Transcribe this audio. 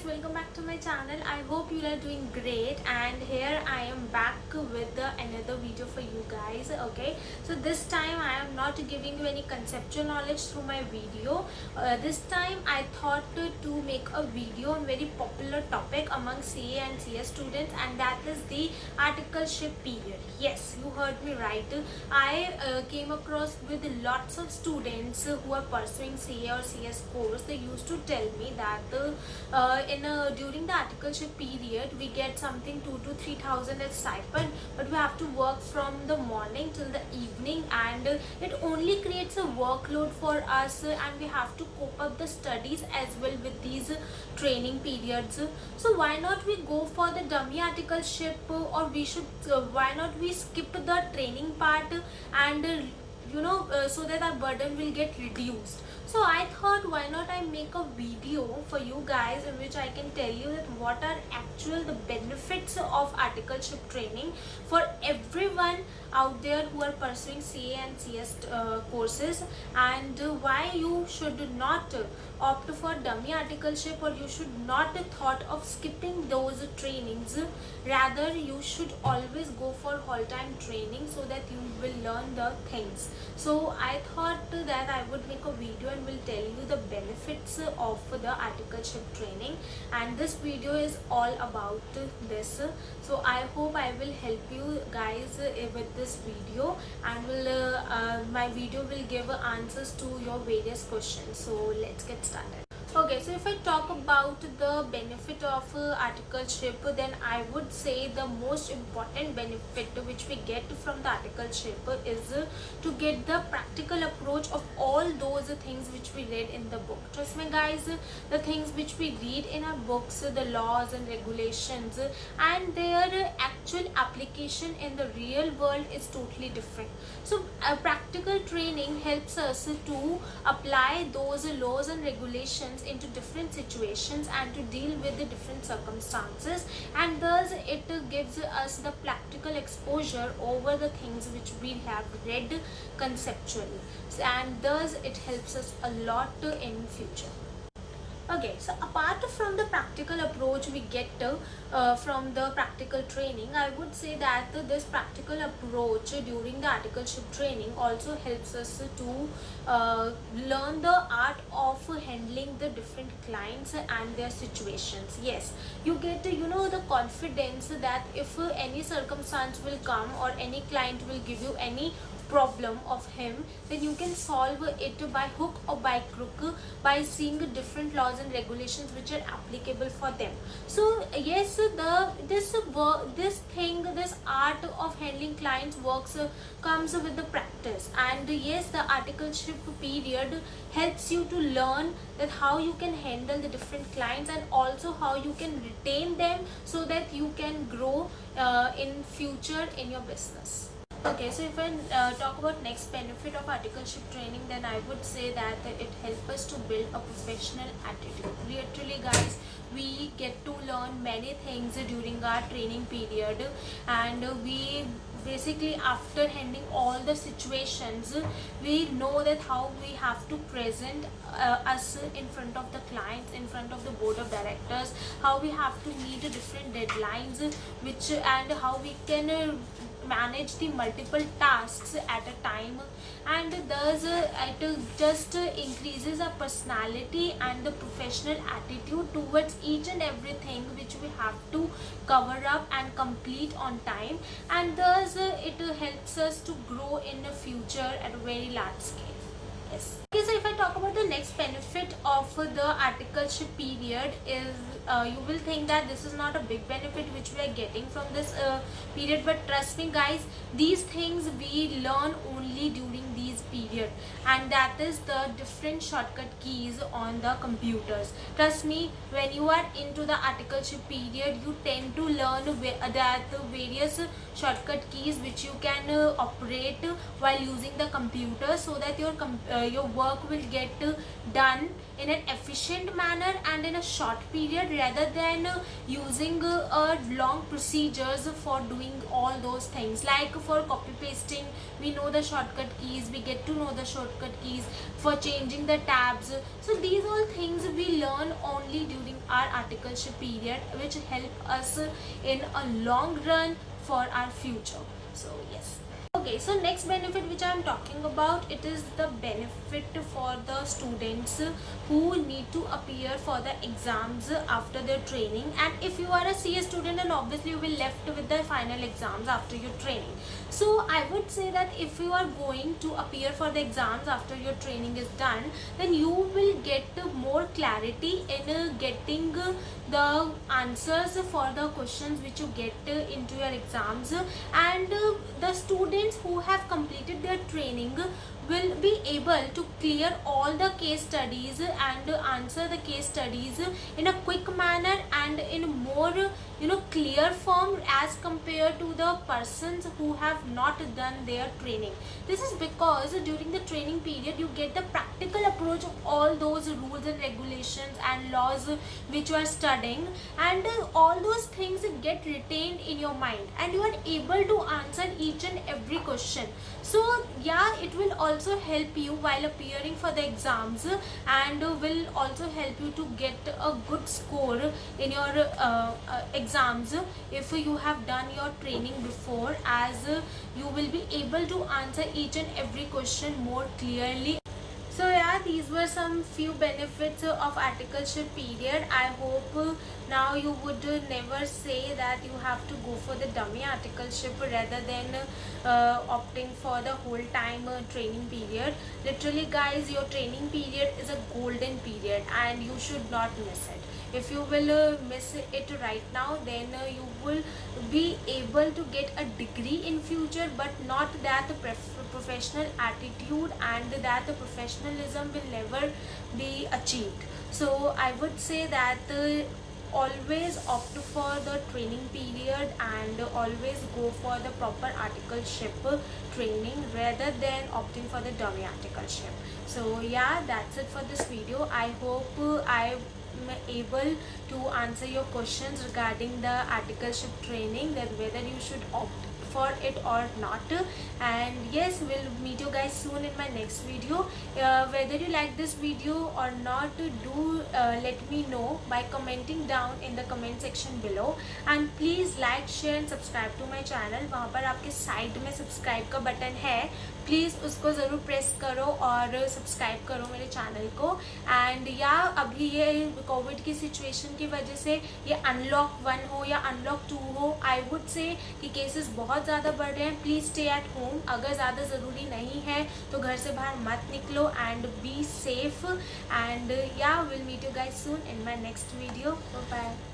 welcome back to my channel. I hope you are doing great, and here I am back with another video for you guys. Okay, so this time I am not giving you any conceptual knowledge through my video. This time I thought to make a video on very popular topic among CA and CS students, and that is the articleship period. Yes, you heard me right. I came across with lots of students who are pursuing CA or CS course. They used to tell me that during the articleship period we get something 2 to 3,000 as stipend, but we have to work from the morning till the evening, and it only creates a workload for us, and we have to cope up the studies as well with these training periods. So why not we go for the dummy articleship, or we should why not we skip the training part, and so that our burden will get reduced. So I thought, why not I make a video for you guys in which I can tell you that what are the benefits of articleship training for everyone out there who are pursuing CA and CS courses, and why you should not opt for dummy articleship, or you should not thought of skipping those trainings. Rather, you should always go for whole-time training so that you will learn the things. So I thought that I would make a video and will tell you the benefits of the articleship training, and this video is all about this. So I hope I will help you guys with this video, and my video will give answers to your various questions. So let's get started. Okay, so if I talk about the benefit of articleship, then I would say the most important benefit which we get from the articleship is to get the practical approach of all those things which we read in the book. Trust me guys, the things which we read in our books, the laws and regulations, and their actual application in the real world is totally different. So practical training helps us to apply those laws and regulations into different situations and to deal with the different circumstances, and thus it gives us the practical exposure over the things which we have read conceptually, and thus it helps us a lot in future. Okay, so apart from the practical approach we get from the practical training, I would say that this practical approach during the articleship training also helps us to learn the art of handling the different clients and their situations. Yes, you get the confidence that if any circumstance will come or any client will give you any problem of him, then you can solve it by hook or by crook by seeing different laws and regulations which are applicable for them. So yes, this art of handling clients works comes with the practice, and yes, the articleship period helps you to learn that how you can handle the different clients, and also how you can retain them so that you can grow in future in your business. Okay, so if I talk about next benefit of articleship training, then I would say that it helps us to build a professional attitude. Literally guys, we get to learn many things during our training period, and we basically, after handling all the situations, we know that how we have to present us in front of the clients, in front of the board of directors, how we have to meet different deadlines, and how we can manage the multiple tasks at a time, and thus it just increases our personality and the professional attitude towards each and everything which we have to cover up and complete on time, and thus it helps us to grow in the future at a very large scale. Yes. Okay, so if I talk about the next benefit of the articleship period is, you will think that this is not a big benefit which we are getting from this period, but trust me guys, these things we learn only during these period, and that is the different shortcut keys on the computers. Trust me, when you are into the articleship period, you tend to learn that various shortcut keys which you can operate while using the computer, so that your work will get done in an efficient manner and in a short period, rather than using long procedures for doing all those things. Like for copy pasting, we know the shortcut keys, we get to know the shortcut keys for changing the tabs. So these all things we learn only during our articleship period, which help us in a long run for our future. So yes. Okay, so next benefit which I am talking about, it is the benefit for the students who need to appear for the exams after their training. And if you are a CA student, then obviously you will left with the final exams after your training. So I would say that if you are going to appear for the exams after your training is done, then you will get more clarity in getting the answers for the questions which you get into your exams. And the students who have completed their training will be able to clear all the case studies and answer the case studies in a quick manner and in more clear form as compared to the persons who have not done their training. This is because during the training period you get the practical approach of all those rules and regulations and laws which you are studying, and all those things get retained in your mind and you are able to answer each and every question. So yeah, it will also help you while appearing for the exams and will also help you to get a good score in your exams if you have done your training before, as you will be able to answer each and every question more clearly. So yeah, these were some few benefits of articleship period. I hope now you would never say that you have to go for the dummy articleship rather than opting for the whole time training period. Literally guys, your training period is a golden period and you should not miss it. If you will miss it right now, then you will be able to get a degree in future, but not that professional attitude, and that professionalism will never be achieved. So I would say that always opt for the training period and always go for the proper articleship training rather than opting for the dummy articleship. So yeah, that's it for this video. I hope I able to answer your questions regarding the articleship training, that whether you should opt for it or not. And yes, we'll meet you guys soon in my next video. Whether you like this video or not, do let me know by commenting down in the comment section below. And please like, share and subscribe to my channel. वहाँ पर आपके side में subscribe का button है, please उसको ज़रूर press करो और सब्सक्राइब करो मेरे चैनल को. एंड या अभी ये कोविड की सिचुएशन की वजह से ये अनलॉक 1 हो या अनलॉक 2 हो, आई वुड से कि केसेस बहुत ज़्यादा बढ़ रहे हैं. Please stay at home. अगर ज़्यादा ज़रूरी नहीं है तो घर से बाहर मत निकलो and be safe. And ya will meet you guys soon in my next video. Bye.